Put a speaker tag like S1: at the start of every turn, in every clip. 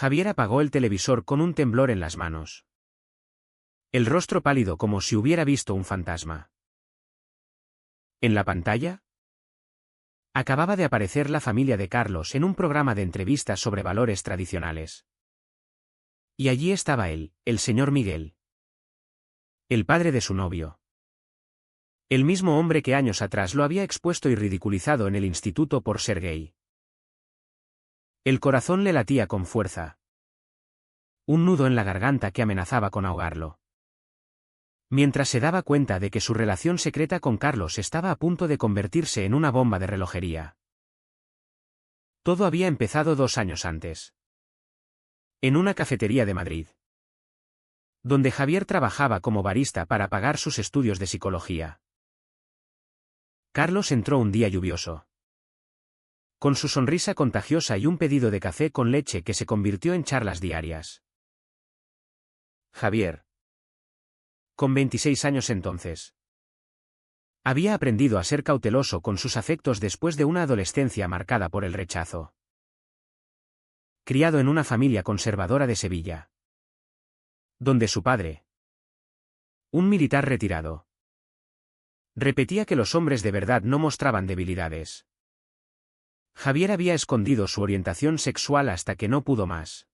S1: Javier apagó el televisor con un temblor en las manos. El rostro pálido como si hubiera visto un fantasma. En la pantalla acababa de aparecer la familia de Carlos en un programa de entrevistas sobre valores tradicionales. Y allí estaba él, el señor Miguel. El padre de su novio. El mismo hombre que años atrás lo había expuesto y ridiculizado en el instituto por ser gay. El corazón le latía con fuerza. Un nudo en la garganta que amenazaba con ahogarlo. Mientras se daba cuenta de que su relación secreta con Carlos estaba a punto de convertirse en una bomba de relojería. Todo había empezado 2 años antes. En una cafetería de Madrid. Donde Javier trabajaba como barista para pagar sus estudios de psicología. Carlos entró un día lluvioso. Con su sonrisa contagiosa y un pedido de café con leche que se convirtió en charlas diarias. Javier. Con 26 años entonces. Había aprendido a ser cauteloso con sus afectos después de una adolescencia marcada por el rechazo. Criado en una familia conservadora de Sevilla. Donde su padre, un militar retirado, repetía que los hombres de verdad no mostraban debilidades. Javier había escondido su orientación sexual hasta que no pudo más.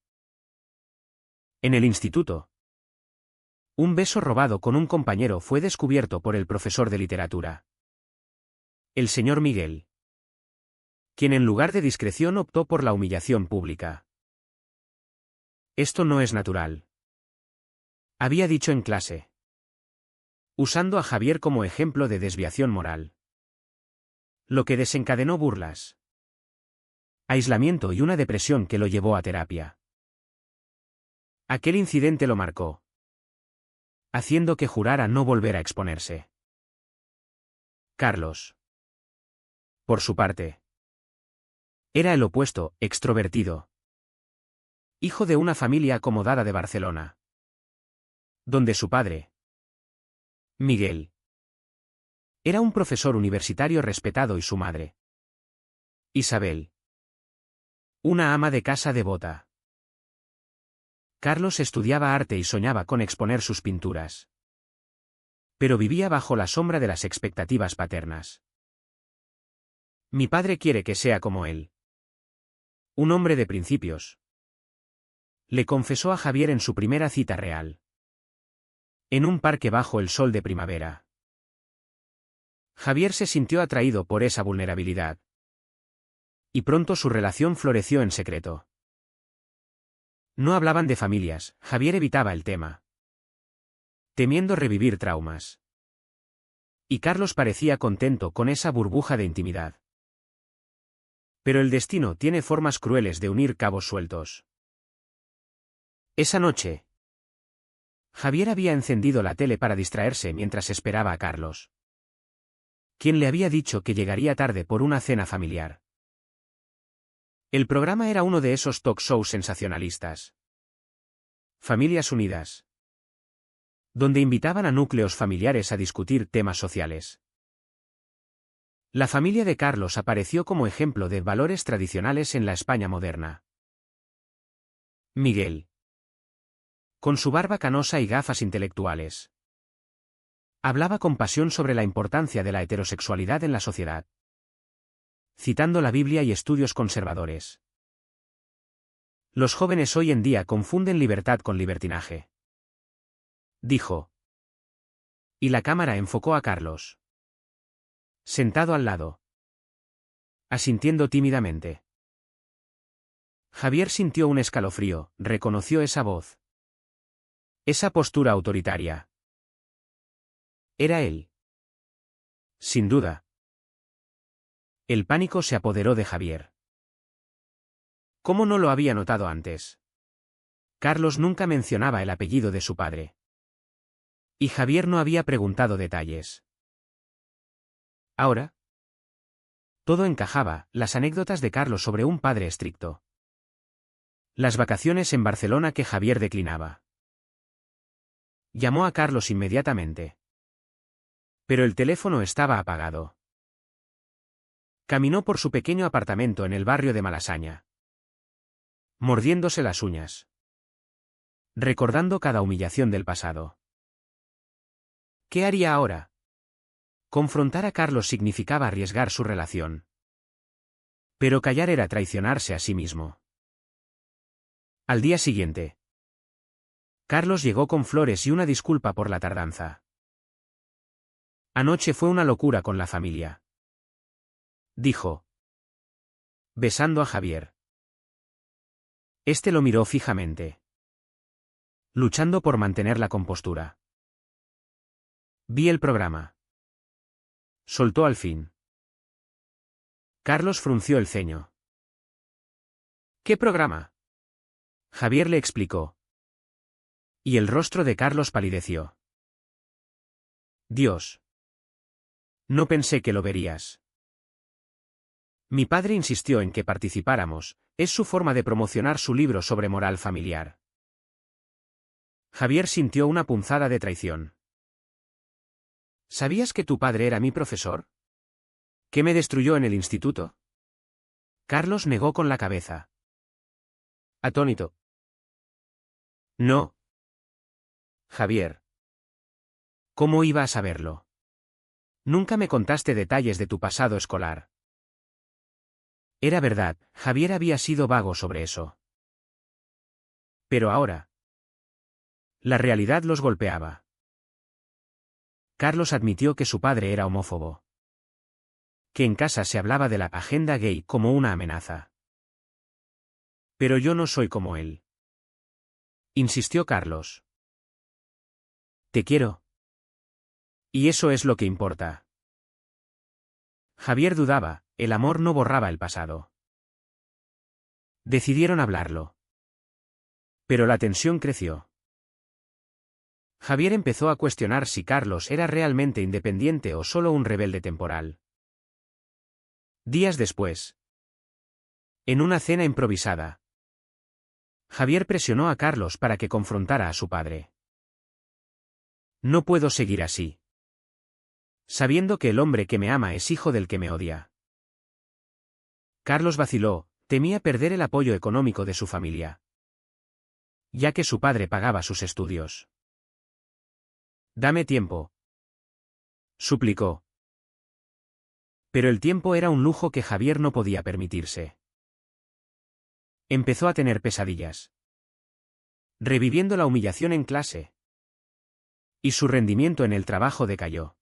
S1: En el instituto, un beso robado con un compañero fue descubierto por el profesor de literatura. El señor Miguel. Quien en lugar de discreción optó por la humillación pública. Esto no es natural. Había dicho en clase. Usando a Javier como ejemplo de desviación moral. Lo que desencadenó burlas. Aislamiento y una depresión que lo llevó a terapia. Aquel incidente lo marcó. Haciendo que jurara no volver a exponerse. Carlos. Por su parte. Era el opuesto, extrovertido. Hijo de una familia acomodada de Barcelona. Donde su padre, Miguel, era un profesor universitario respetado y su madre, Isabel, una ama de casa devota. Carlos estudiaba arte y soñaba con exponer sus pinturas. Pero vivía bajo la sombra de las expectativas paternas. Mi padre quiere que sea como él. Un hombre de principios. Le confesó a Javier en su primera cita real. En un parque bajo el sol de primavera. Javier se sintió atraído por esa vulnerabilidad. Y pronto su relación floreció en secreto. No hablaban de familias, Javier evitaba el tema. Temiendo revivir traumas. Y Carlos parecía contento con esa burbuja de intimidad. Pero el destino tiene formas crueles de unir cabos sueltos. Esa noche, Javier había encendido la tele para distraerse mientras esperaba a Carlos. Quien le había dicho que llegaría tarde por una cena familiar. El programa era uno de esos talk shows sensacionalistas. Familias Unidas. Donde invitaban a núcleos familiares a discutir temas sociales. La familia de Carlos apareció como ejemplo de valores tradicionales en la España moderna. Miguel. Con su barba canosa y gafas intelectuales. Hablaba con pasión sobre la importancia de la heterosexualidad en la sociedad. Citando la Biblia y estudios conservadores. Los jóvenes hoy en día confunden libertad con libertinaje. Dijo. Y la cámara enfocó a Carlos. Sentado al lado. Asintiendo tímidamente. Javier sintió un escalofrío, reconoció esa voz. Esa postura autoritaria. Era él. Sin duda. El pánico se apoderó de Javier. ¿Cómo no lo había notado antes? Carlos nunca mencionaba el apellido de su padre. Y Javier no había preguntado detalles. Ahora. Todo encajaba, las anécdotas de Carlos sobre un padre estricto. Las vacaciones en Barcelona que Javier declinaba. Llamó a Carlos inmediatamente. Pero el teléfono estaba apagado. Caminó por su pequeño apartamento en el barrio de Malasaña. mordiéndose las uñas, recordando cada humillación del pasado. ¿Qué haría ahora? Confrontar a Carlos significaba arriesgar su relación. Pero callar era traicionarse a sí mismo. Al día siguiente, Carlos llegó con flores y una disculpa por la tardanza. Anoche fue una locura con la familia, dijo, besando a Javier. Este lo miró fijamente, luchando por mantener la compostura. Vi el programa. Soltó al fin. Carlos frunció el ceño. ¿Qué programa? Javier le explicó. Y el rostro de Carlos palideció. Dios. No pensé que lo verías. Mi padre insistió en que participáramos, es su forma de promocionar su libro sobre moral familiar. Javier sintió una punzada de traición. ¿Sabías que tu padre era mi profesor? ¿Qué me destruyó en el instituto? Carlos negó con la cabeza. Atónito. No. Javier. ¿Cómo iba a saberlo? Nunca me contaste detalles de tu pasado escolar. Era verdad, Javier había sido vago sobre eso. Pero ahora, la realidad los golpeaba. Carlos admitió que su padre era homófobo. Que en casa se hablaba de la agenda gay como una amenaza. Pero yo no soy como él. Insistió Carlos. Te quiero. Y eso es lo que importa. Javier dudaba, el amor no borraba el pasado. Decidieron hablarlo. Pero la tensión creció. Javier empezó a cuestionar si Carlos era realmente independiente o solo un rebelde temporal. Días después, en una cena improvisada, Javier presionó a Carlos para que confrontara a su padre. No puedo seguir así. Sabiendo que el hombre que me ama es hijo del que me odia. Carlos vaciló, temía perder el apoyo económico de su familia, ya que su padre pagaba sus estudios. Dame tiempo, suplicó. Pero el tiempo era un lujo que Javier no podía permitirse. Empezó a tener pesadillas, reviviendo la humillación en clase. Y su rendimiento en el trabajo decayó.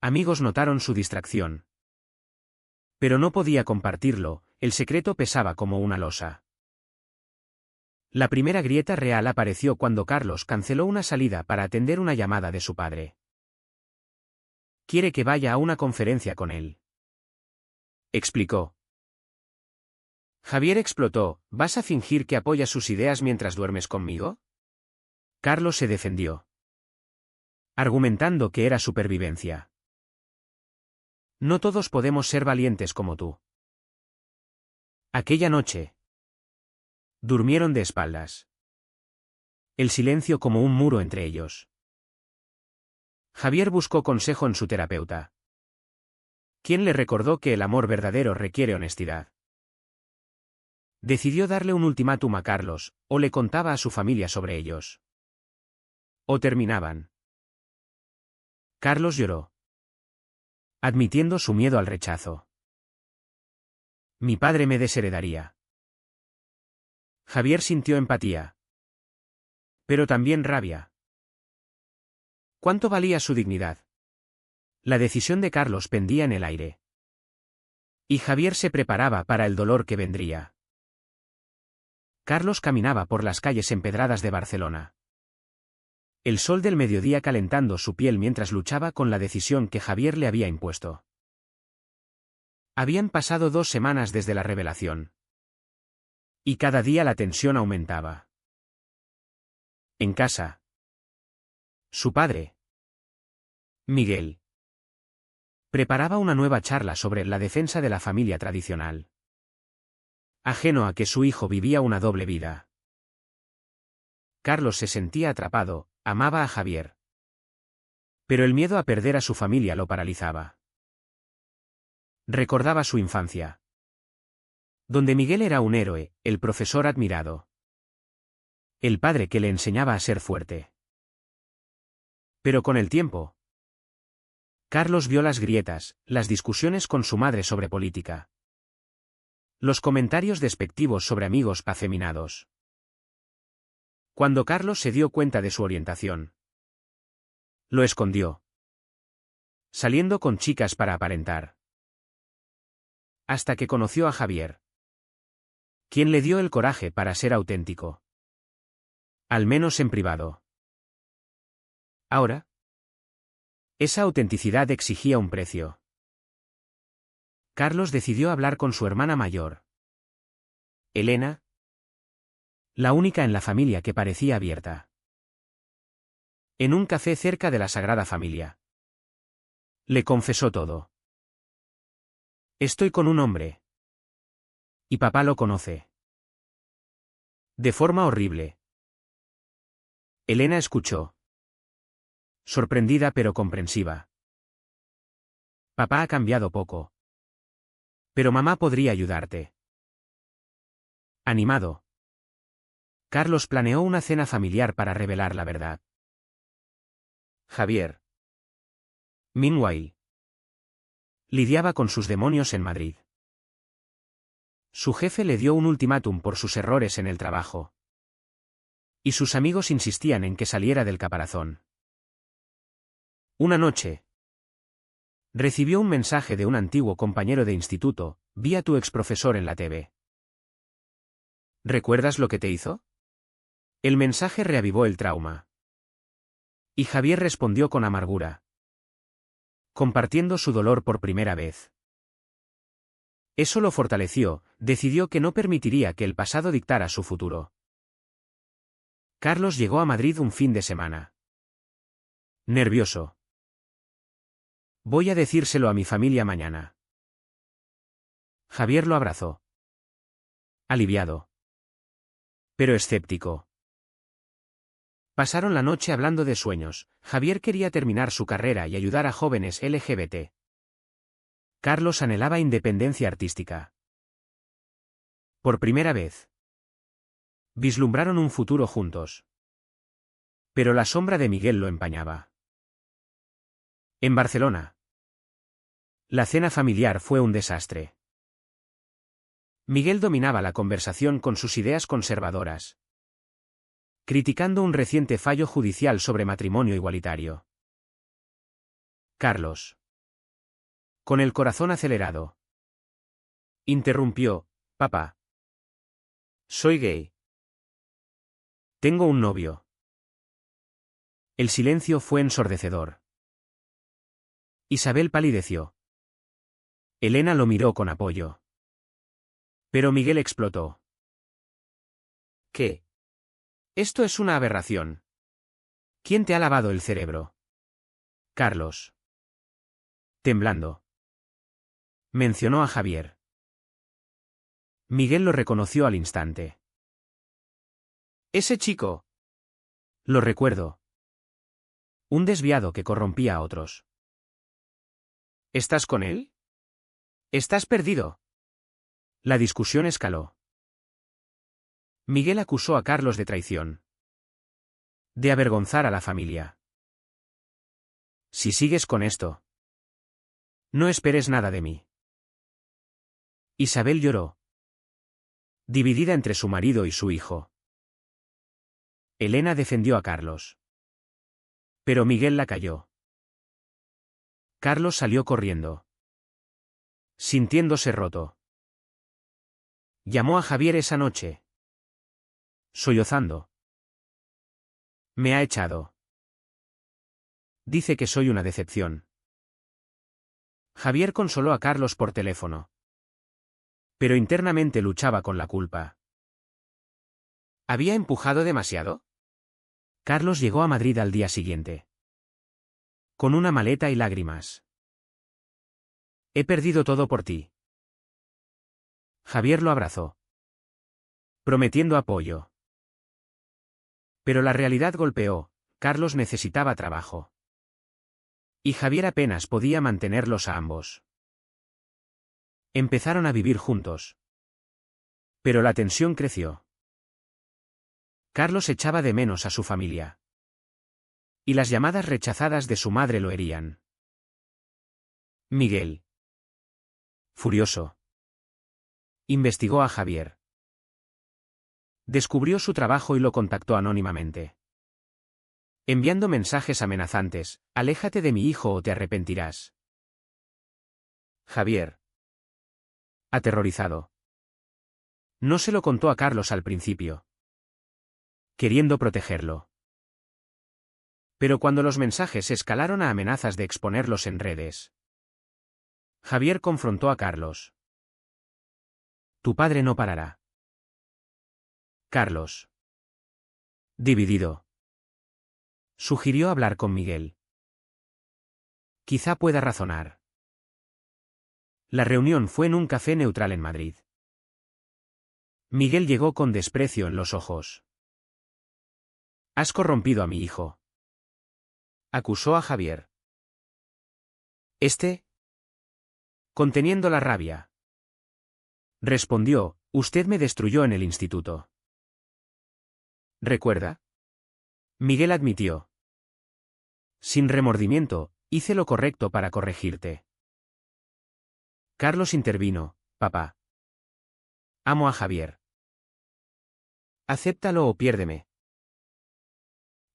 S1: Amigos notaron su distracción. Pero no podía compartirlo, el secreto pesaba como una losa. La primera grieta real apareció cuando Carlos canceló una salida para atender una llamada de su padre. Quiere que vaya a una conferencia con él, explicó. Javier explotó, ¿vas a fingir que apoyas sus ideas mientras duermes conmigo? Carlos se defendió, argumentando que era supervivencia. No todos podemos ser valientes como tú. Aquella noche, durmieron de espaldas. El silencio como un muro entre ellos. Javier buscó consejo en su terapeuta, quien le recordó que el amor verdadero requiere honestidad. Decidió darle un ultimátum a Carlos, o le contaba a su familia sobre ellos. O terminaban. Carlos lloró, admitiendo su miedo al rechazo. Mi padre me desheredaría. Javier sintió empatía. Pero también rabia. ¿Cuánto valía su dignidad? La decisión de Carlos pendía en el aire. Y Javier se preparaba para el dolor que vendría. Carlos caminaba por las calles empedradas de Barcelona. El sol del mediodía calentando su piel mientras luchaba con la decisión que Javier le había impuesto. Habían pasado 2 semanas desde la revelación. Y cada día la tensión aumentaba. En casa. Su padre, Miguel, preparaba una nueva charla sobre la defensa de la familia tradicional. Ajeno a que su hijo vivía una doble vida. Carlos se sentía atrapado, amaba a Javier. Pero el miedo a perder a su familia lo paralizaba. Recordaba su infancia, Donde Miguel era un héroe, el profesor admirado. El padre que le enseñaba a ser fuerte. Pero con el tiempo, Carlos vio las grietas, las discusiones con su madre sobre política. Los comentarios despectivos sobre amigos afeminados. Cuando Carlos se dio cuenta de su orientación, lo escondió, saliendo con chicas para aparentar. Hasta que conoció a Javier, quien le dio el coraje para ser auténtico. Al menos en privado. Ahora, esa autenticidad exigía un precio. Carlos decidió hablar con su hermana mayor, Elena, la única en la familia que parecía abierta. En un café cerca de la Sagrada Familia. Le confesó todo. Estoy con un hombre. Y papá lo conoce. De forma horrible. Elena escuchó. Sorprendida pero comprensiva. Papá ha cambiado poco. Pero mamá podría ayudarte. Animado, Carlos planeó una cena familiar para revelar la verdad. Javier, meanwhile, lidiaba con sus demonios en Madrid. Su jefe le dio un ultimátum por sus errores en el trabajo. Y sus amigos insistían en que saliera del caparazón. Una noche, recibió un mensaje de un antiguo compañero de instituto: vi a tu exprofesor en la TV. ¿Recuerdas lo que te hizo? El mensaje reavivó el trauma. Y Javier respondió con amargura, compartiendo su dolor por primera vez. Eso lo fortaleció, decidió que no permitiría que el pasado dictara su futuro. Carlos llegó a Madrid un fin de semana. Nervioso. Voy a decírselo a mi familia mañana. Javier lo abrazó. Aliviado. Pero escéptico. Pasaron la noche hablando de sueños. Javier quería terminar su carrera y ayudar a jóvenes LGBT. Carlos anhelaba independencia artística. Por primera vez, vislumbraron un futuro juntos. Pero la sombra de Miguel lo empañaba. En Barcelona, la cena familiar fue un desastre. Miguel dominaba la conversación con sus ideas conservadoras, criticando un reciente fallo judicial sobre matrimonio igualitario. Carlos, con el corazón acelerado, interrumpió: papá, soy gay. Tengo un novio. El silencio fue ensordecedor. Isabel palideció. Elena lo miró con apoyo. Pero Miguel explotó. ¿Qué? Esto es una aberración. ¿Quién te ha lavado el cerebro? Carlos, temblando, mencionó a Javier. Miguel lo reconoció al instante. Ese chico. Lo recuerdo. Un desviado que corrompía a otros. ¿Estás con él? Estás perdido. La discusión escaló. Miguel acusó a Carlos de traición. De avergonzar a la familia. Si sigues con esto, no esperes nada de mí. Isabel lloró, dividida entre su marido y su hijo. Elena defendió a Carlos. Pero Miguel la calló. Carlos salió corriendo, sintiéndose roto. Llamó a Javier esa noche, sollozando. Me ha echado. Dice que soy una decepción. Javier consoló a Carlos por teléfono. Pero internamente luchaba con la culpa. ¿Había empujado demasiado? Carlos llegó a Madrid al día siguiente, con una maleta y lágrimas. He perdido todo por ti. Javier lo abrazó, prometiendo apoyo. Pero la realidad golpeó. Carlos necesitaba trabajo. Y Javier apenas podía mantenerlos a ambos. Empezaron a vivir juntos. Pero la tensión creció. Carlos echaba de menos a su familia. Y las llamadas rechazadas de su madre lo herían. Miguel. Furioso. Investigó a Javier. Descubrió su trabajo y lo contactó anónimamente. Enviando mensajes amenazantes: aléjate de mi hijo o te arrepentirás. Javier. Aterrorizado. No se lo contó a Carlos al principio, queriendo protegerlo. Pero cuando los mensajes escalaron a amenazas de exponerlos en redes, Javier confrontó a Carlos. Tu padre no parará. Carlos. Dividido. Sugirió hablar con Miguel. Quizá pueda razonar. La reunión fue en un café neutral en Madrid. Miguel llegó con desprecio en los ojos. Has corrompido a mi hijo. Acusó a Javier. Conteniendo la rabia, respondió: usted me destruyó en el instituto. ¿Recuerda? Miguel admitió. Sin remordimiento, hice lo correcto para corregirte. Carlos intervino: papá. Amo a Javier. Acéptalo o piérdeme.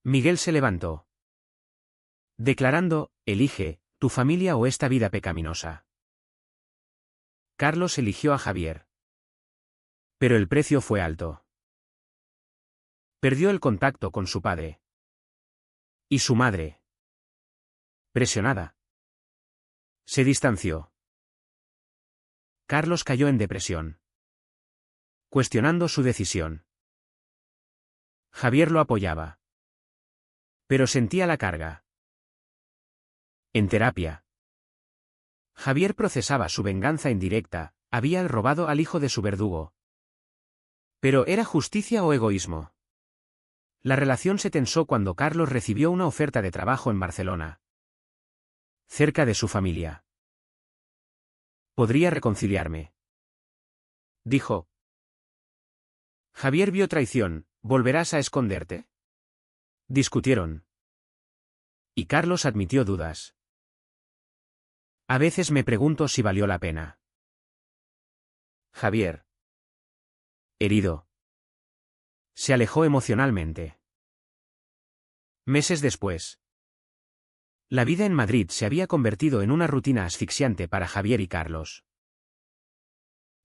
S1: Miguel se levantó, declarando: elige, tu familia o esta vida pecaminosa. Carlos eligió a Javier. Pero el precio fue alto. Perdió el contacto con su padre. Y su madre, presionada, se distanció. Carlos cayó en depresión, cuestionando su decisión. Javier lo apoyaba, pero sentía la carga. En terapia, Javier procesaba su venganza indirecta: había robado al hijo de su verdugo. Pero ¿era justicia o egoísmo? La relación se tensó cuando Carlos recibió una oferta de trabajo en Barcelona, cerca de su familia. Podría reconciliarme, dijo. Javier vio traición: ¿volverás a esconderte? Discutieron. Y Carlos admitió dudas. A veces me pregunto si valió la pena. Javier, herido, se alejó emocionalmente. Meses después, la vida en Madrid se había convertido en una rutina asfixiante para Javier y Carlos.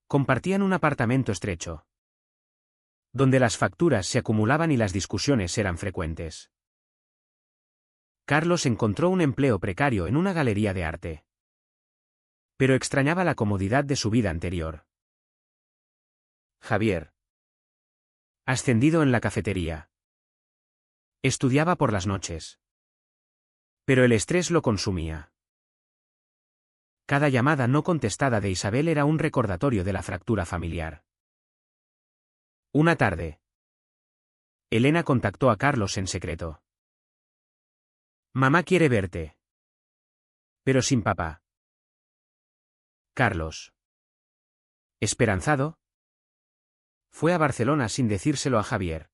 S1: Compartían un apartamento estrecho, donde las facturas se acumulaban y las discusiones eran frecuentes. Carlos encontró un empleo precario en una galería de arte, pero extrañaba la comodidad de su vida anterior. Javier, ascendido en la cafetería, estudiaba por las noches, pero el estrés lo consumía. Cada llamada no contestada de Isabel era un recordatorio de la fractura familiar. Una tarde, Elena contactó a Carlos en secreto. Mamá quiere verte. Pero sin papá. Carlos, esperanzado, fue a Barcelona sin decírselo a Javier,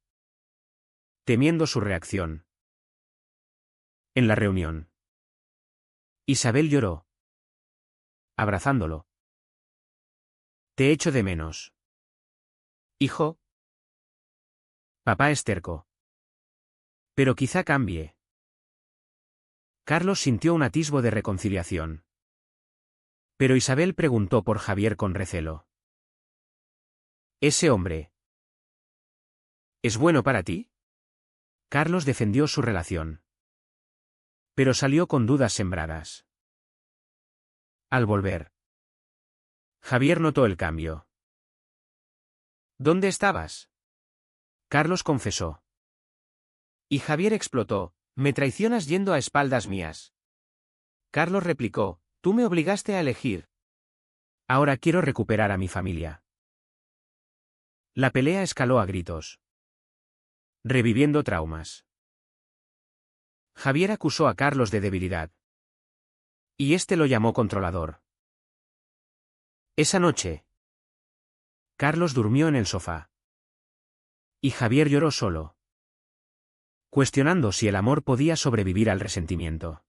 S1: temiendo su reacción. En la reunión, Isabel lloró, abrazándolo. Te echo de menos. Hijo. Papá es terco. Pero quizá cambie. Carlos sintió un atisbo de reconciliación. Pero Isabel preguntó por Javier con recelo. ¿Ese hombre es bueno para ti? Carlos defendió su relación, pero salió con dudas sembradas. Al volver, Javier notó el cambio. ¿Dónde estabas? Carlos confesó. Y Javier explotó: me traicionas yendo a espaldas mías. Carlos replicó: tú me obligaste a elegir. Ahora quiero recuperar a mi familia. La pelea escaló a gritos, reviviendo traumas. Javier acusó a Carlos de debilidad, y este lo llamó controlador. Esa noche, Carlos durmió en el sofá. Y Javier lloró solo, cuestionando si el amor podía sobrevivir al resentimiento.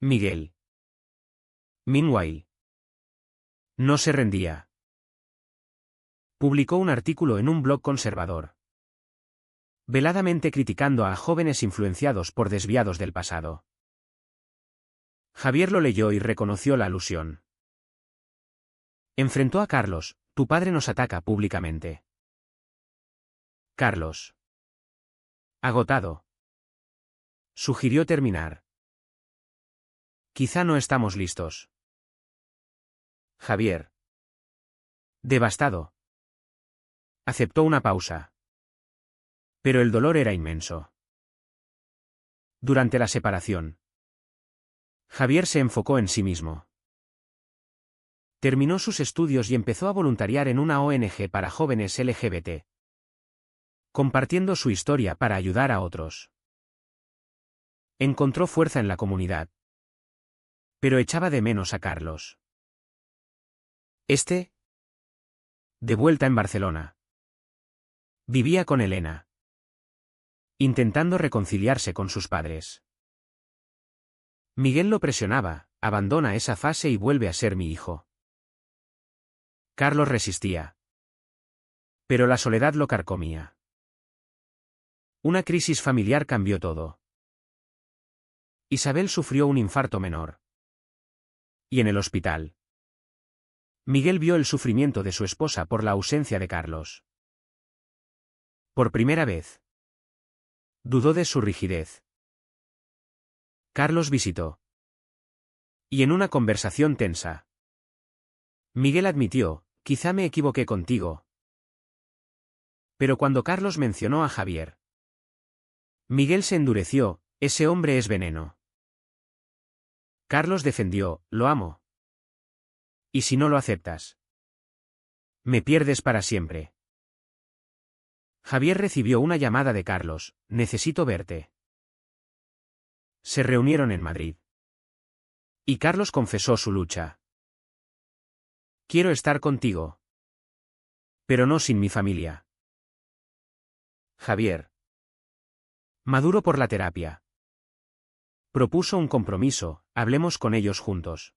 S1: Miguel, meanwhile, no se rendía. Publicó un artículo en un blog conservador, veladamente criticando a jóvenes influenciados por desviados del pasado. Javier lo leyó y reconoció la alusión. Enfrentó a Carlos: tu padre nos ataca públicamente. Carlos, agotado, sugirió terminar. Quizá no estamos listos. Javier, devastado, aceptó una pausa. Pero el dolor era inmenso. Durante la separación, Javier se enfocó en sí mismo. Terminó sus estudios y empezó a voluntariar en una ONG para jóvenes LGBT, compartiendo su historia para ayudar a otros. Encontró fuerza en la comunidad, pero echaba de menos a Carlos. De vuelta en Barcelona, vivía con Elena, intentando reconciliarse con sus padres. Miguel lo presionaba: abandona esa fase y vuelve a ser mi hijo. Carlos resistía, pero la soledad lo carcomía. Una crisis familiar cambió todo. Isabel sufrió un infarto menor. Y en el hospital, Miguel vio el sufrimiento de su esposa por la ausencia de Carlos. Por primera vez, dudó de su rigidez. Carlos visitó. Y en una conversación tensa, Miguel admitió: quizá me equivoqué contigo. Pero cuando Carlos mencionó a Javier, Miguel se endureció: ese hombre es veneno. Carlos defendió: lo amo. ¿Y si no lo aceptas? Me pierdes para siempre. Javier recibió una llamada de Carlos: necesito verte. Se reunieron en Madrid. Y Carlos confesó su lucha. Quiero estar contigo, pero no sin mi familia. Javier, maduro por la terapia, propuso un compromiso: hablemos con ellos juntos.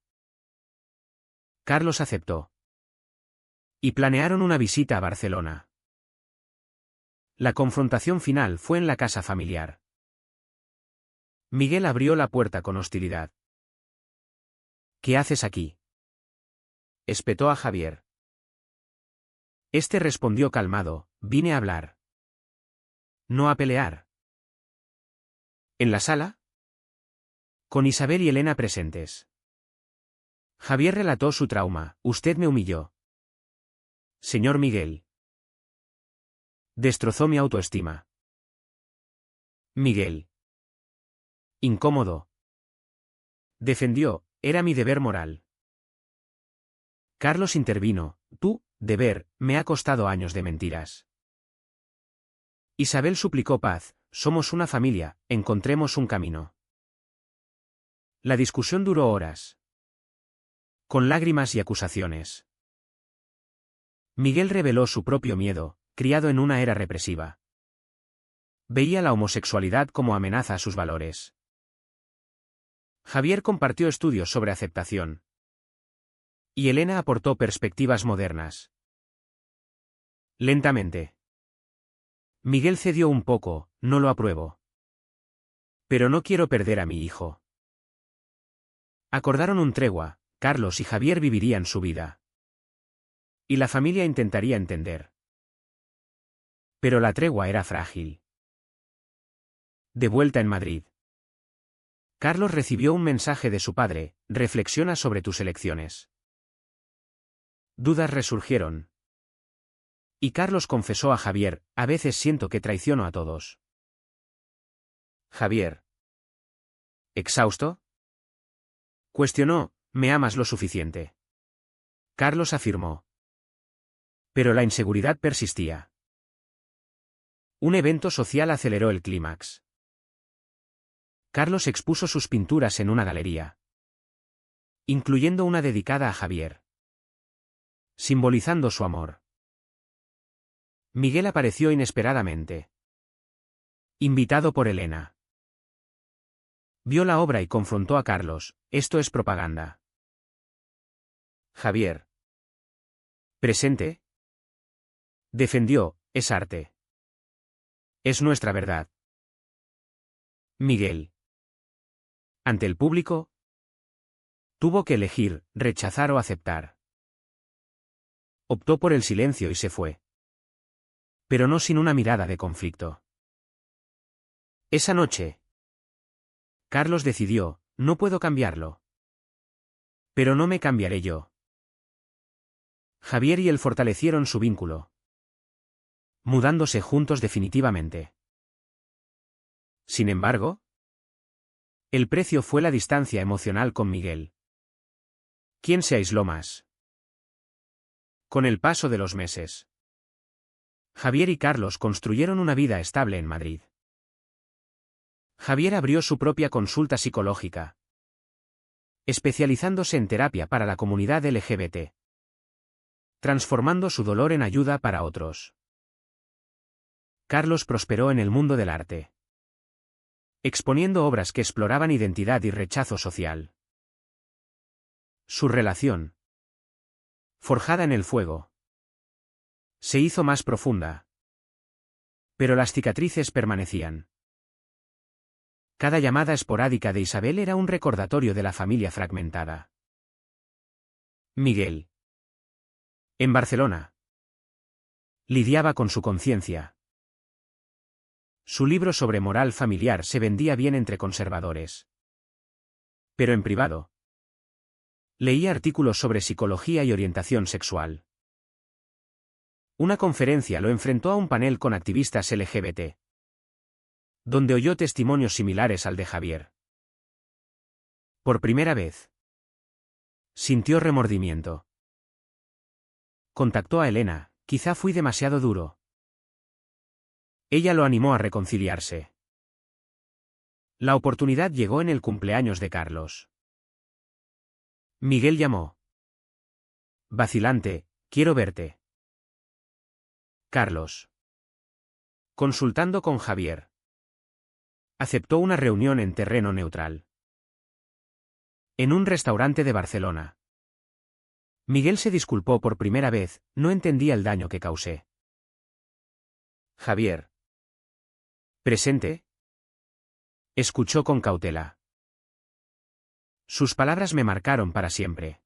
S1: Carlos aceptó. Y planearon una visita a Barcelona. La confrontación final fue en la casa familiar. Miguel abrió la puerta con hostilidad. ¿Qué haces aquí?, espetó a Javier. Este respondió calmado: vine a hablar, no a pelear. ¿En la sala? Con Isabel y Elena presentes. Javier relató su trauma: usted me humilló, señor Miguel. Destrozó mi autoestima. Miguel, incómodo, defendió: era mi deber moral. Carlos intervino: tu deber me ha costado años de mentiras. Isabel suplicó paz: somos una familia, encontremos un camino. La discusión duró horas, con lágrimas y acusaciones. Miguel reveló su propio miedo, criado en una era represiva. Veía la homosexualidad como amenaza a sus valores. Javier compartió estudios sobre aceptación. Y Elena aportó perspectivas modernas. Lentamente, Miguel cedió un poco: no lo apruebo, pero no quiero perder a mi hijo. Acordaron un tregua: Carlos y Javier vivirían su vida. Y la familia intentaría entender. Pero la tregua era frágil. De vuelta en Madrid, Carlos recibió un mensaje de su padre: reflexiona sobre tus elecciones. Dudas resurgieron. Y Carlos confesó a Javier: a veces siento que traiciono a todos. Javier, exhausto, cuestionó: ¿me amas lo suficiente? Carlos afirmó. Pero la inseguridad persistía. Un evento social aceleró el clímax. Carlos expuso sus pinturas en una galería, incluyendo una dedicada a Javier. simbolizando su amor. Miguel apareció inesperadamente. Invitado por Elena. Vio la obra y confrontó a Carlos: esto es propaganda. Javier. Presente. Defendió: es arte. Es nuestra verdad. Miguel. Ante el público, tuvo que elegir, rechazar o aceptar. Optó por el silencio y se fue. Pero no sin una mirada de conflicto. Esa noche, Carlos decidió: no puedo cambiarlo. Pero no me cambiaré yo. Javier y él fortalecieron su vínculo, mudándose juntos definitivamente. Sin embargo, el precio fue la distancia emocional con Miguel. ¿Quién se aisló más? Con el paso de los meses, Javier y Carlos construyeron una vida estable en Madrid. Javier abrió su propia consulta psicológica, especializándose en terapia para la comunidad LGBT, transformando su dolor en ayuda para otros. Carlos prosperó en el mundo del arte, exponiendo obras que exploraban identidad y rechazo social. Su relación, forjada en el fuego, se hizo más profunda. Pero las cicatrices permanecían. Cada llamada esporádica de Isabel era un recordatorio de la familia fragmentada. Miguel. En Barcelona. Lidiaba con su conciencia. Su libro sobre moral familiar se vendía bien entre conservadores. Pero en privado, leía artículos sobre psicología y orientación sexual. Una conferencia lo enfrentó a un panel con activistas LGBT, donde oyó testimonios similares al de Javier. Por primera vez, sintió remordimiento. Contactó a Elena: quizá fui demasiado duro. Ella lo animó a reconciliarse. La oportunidad llegó en el cumpleaños de Carlos. Miguel llamó. Vacilante: quiero verte. Carlos, consultando con Javier, aceptó una reunión en terreno neutral. En un restaurante de Barcelona. Miguel se disculpó por primera vez: no entendía el daño que causé. Javier. ¿Presente? Escuchó con cautela. Sus palabras me marcaron para siempre,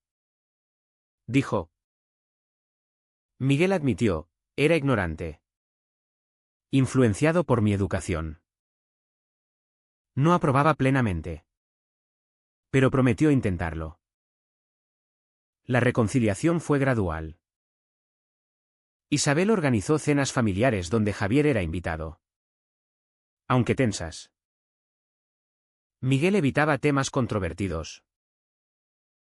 S1: dijo. Miguel admitió: era ignorante, influenciado por mi educación. No aprobaba plenamente, pero prometió intentarlo. La reconciliación fue gradual. Isabel organizó cenas familiares donde Javier era invitado, aunque tensas. Miguel evitaba temas controvertidos,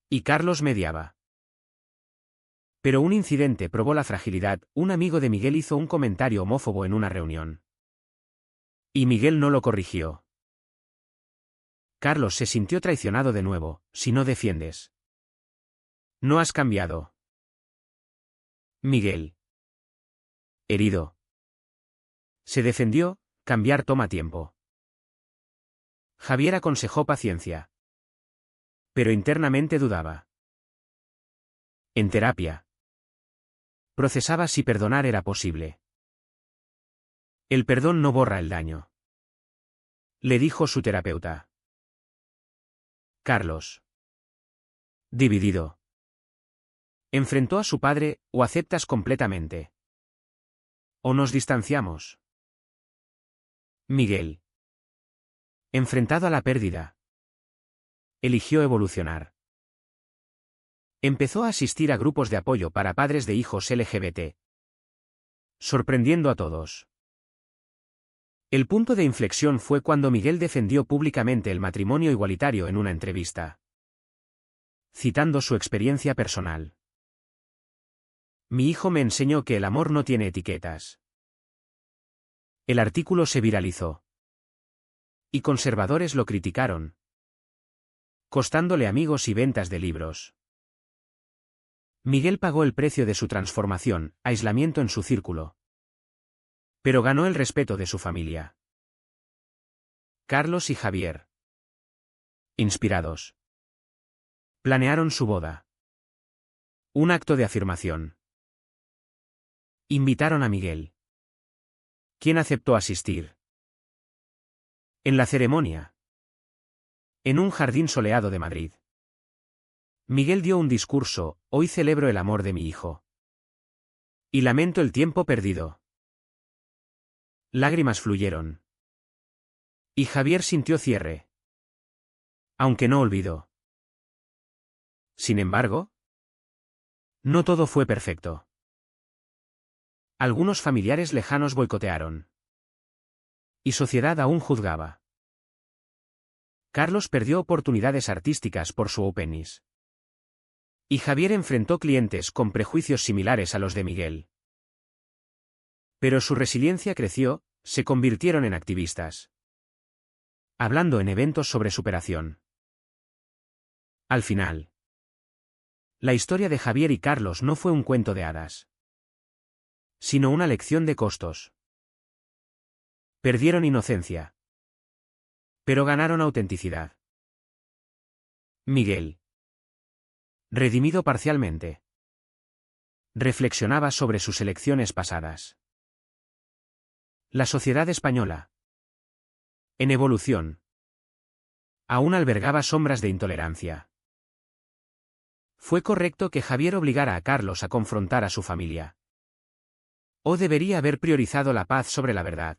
S1: y Carlos mediaba. Pero un incidente probó la fragilidad: un amigo de Miguel hizo un comentario homófobo en una reunión. Y Miguel no lo corrigió. Carlos se sintió traicionado de nuevo: si no defiendes, no has cambiado. Miguel. Herido. Se defendió: cambiar toma tiempo. Javier aconsejó paciencia, pero internamente dudaba. En terapia, procesaba si perdonar era posible. El perdón no borra el daño, le dijo su terapeuta. Carlos, dividido, enfrentó a su padre: o aceptas completamente, o nos distanciamos. Miguel, enfrentado a la pérdida, eligió evolucionar. Empezó a asistir a grupos de apoyo para padres de hijos LGBT, sorprendiendo a todos. El punto de inflexión fue cuando Miguel defendió públicamente el matrimonio igualitario en una entrevista, citando su experiencia personal. Mi hijo me enseñó que el amor no tiene etiquetas. El artículo se viralizó, y conservadores lo criticaron, costándole amigos y ventas de libros. Miguel pagó el precio de su transformación, aislamiento en su círculo. Pero ganó el respeto de su familia. Carlos y Javier. Inspirados. Planearon su boda. Un acto de afirmación. Invitaron a Miguel, quien aceptó asistir. En la ceremonia. En un jardín soleado de Madrid. Miguel dio un discurso: hoy celebro el amor de mi hijo. Y lamento el tiempo perdido. Lágrimas fluyeron. Y Javier sintió cierre. Aunque no olvidó. Sin embargo, no todo fue perfecto. Algunos familiares lejanos boicotearon. Y sociedad aún juzgaba. Carlos perdió oportunidades artísticas por su openness. Y Javier enfrentó clientes con prejuicios similares a los de Miguel. Pero su resiliencia creció, se convirtieron en activistas. Hablando en eventos sobre superación. Al final, la historia de Javier y Carlos no fue un cuento de hadas, sino una lección de costos. Perdieron inocencia, pero ganaron autenticidad. Miguel, redimido parcialmente, reflexionaba sobre sus elecciones pasadas. La sociedad española, en evolución, aún albergaba sombras de intolerancia. ¿Fue correcto que Javier obligara a Carlos a confrontar a su familia? ¿O debería haber priorizado la paz sobre la verdad?